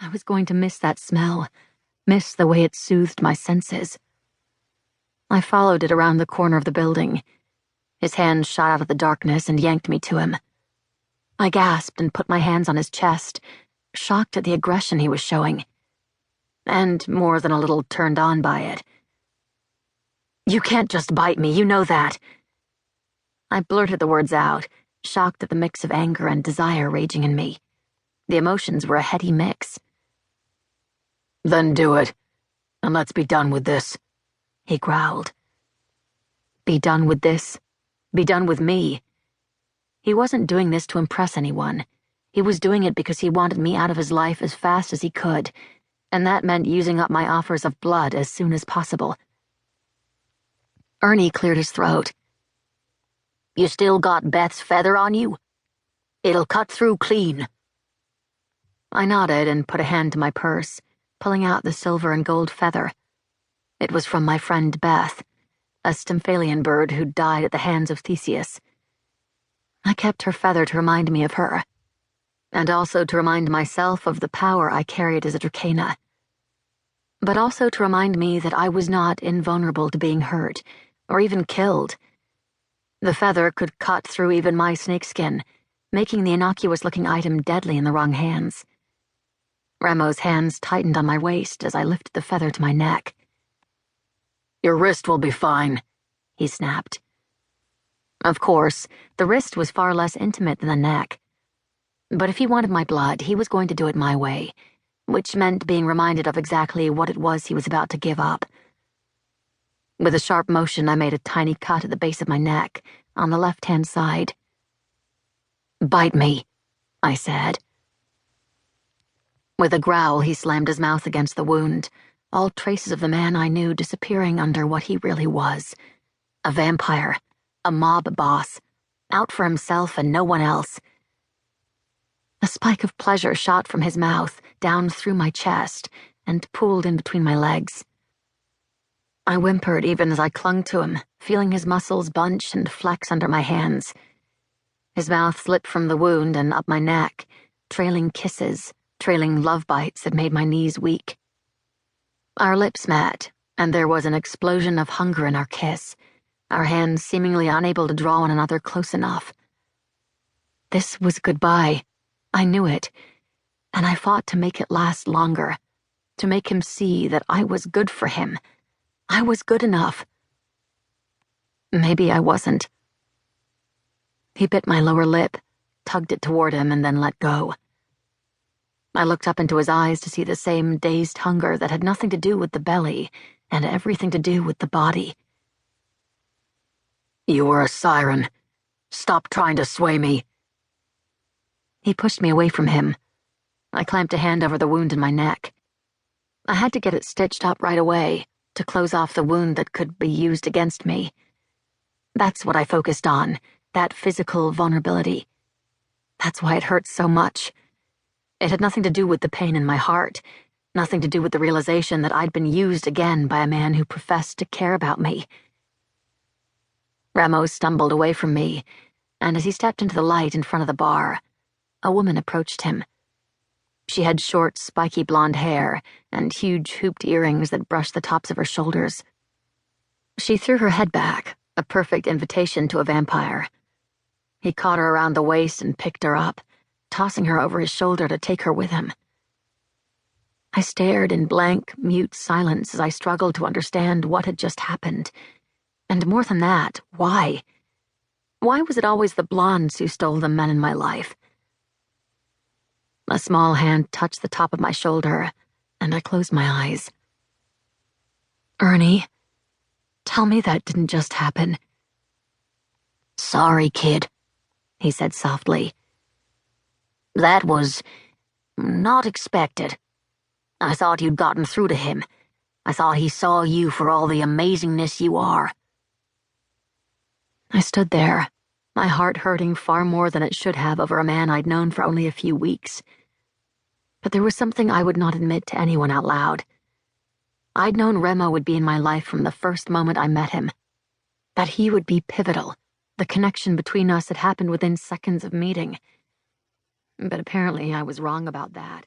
I was going to miss that smell, miss the way it soothed my senses. I followed it around the corner of the building. His hand shot out of the darkness and yanked me to him. I gasped and put my hands on his chest, shocked at the aggression he was showing, and more than a little turned on by it. "You can't just bite me, you know that." I blurted the words out, shocked at the mix of anger and desire raging in me. The emotions were a heady mix. "Then do it, and let's be done with this," he growled. Be done with this? Be done with me? He wasn't doing this to impress anyone. He was doing it because he wanted me out of his life as fast as he could, and that meant using up my offers of blood as soon as possible. Ernie cleared his throat. "You still got Beth's feather on you? It'll cut through clean." I nodded and put a hand to my purse, pulling out the silver and gold feather. It was from my friend Beth, a Stymphalian bird who died at the hands of Theseus. I kept her feather to remind me of her, and also to remind myself of the power I carried as a Dracana, but also to remind me that I was not invulnerable to being hurt, or even killed. The feather could cut through even my snakeskin, making the innocuous-looking item deadly in the wrong hands. Remo's hands tightened on my waist as I lifted the feather to my neck. "Your wrist will be fine," he snapped. Of course, the wrist was far less intimate than the neck. But if he wanted my blood, he was going to do it my way, which meant being reminded of exactly what it was he was about to give up. With a sharp motion, I made a tiny cut at the base of my neck, on the left-hand side. "Bite me," I said. With a growl, he slammed his mouth against the wound, all traces of the man I knew disappearing under what he really was. A vampire, a mob boss, out for himself and no one else. A spike of pleasure shot from his mouth, down through my chest, and pooled in between my legs. I whimpered even as I clung to him, feeling his muscles bunch and flex under my hands. His mouth slipped from the wound and up my neck, trailing kisses, trailing love bites that made my knees weak. Our lips met, and there was an explosion of hunger in our kiss, our hands seemingly unable to draw one another close enough. This was goodbye. I knew it, and I fought to make it last longer, to make him see that I was good for him. I was good enough. Maybe I wasn't. He bit my lower lip, tugged it toward him, and then let go. I looked up into his eyes to see the same dazed hunger that had nothing to do with the belly and everything to do with the body. "You were a siren. Stop trying to sway me." He pushed me away from him. I clamped a hand over the wound in my neck. I had to get it stitched up right away to close off the wound that could be used against me. That's what I focused on, that physical vulnerability. That's why it hurt so much. It had nothing to do with the pain in my heart, nothing to do with the realization that I'd been used again by a man who professed to care about me. Remo stumbled away from me, and as he stepped into the light in front of the bar, a woman approached him. She had short, spiky blonde hair and huge hooped earrings that brushed the tops of her shoulders. She threw her head back, a perfect invitation to a vampire. He caught her around the waist and picked her up, tossing her over his shoulder to take her with him. I stared in blank, mute silence as I struggled to understand what had just happened. And more than that, why? Why was it always the blondes who stole the men in my life? A small hand touched the top of my shoulder, and I closed my eyes. "Ernie, tell me that didn't just happen." "Sorry, kid," he said softly. "That was not expected. I thought you'd gotten through to him. I thought he saw you for all the amazingness you are." I stood there, my heart hurting far more than it should have over a man I'd known for only a few weeks. But there was something I would not admit to anyone out loud. I'd known Remo would be in my life from the first moment I met him. That he would be pivotal. The connection between us had happened within seconds of meeting. But apparently I was wrong about that.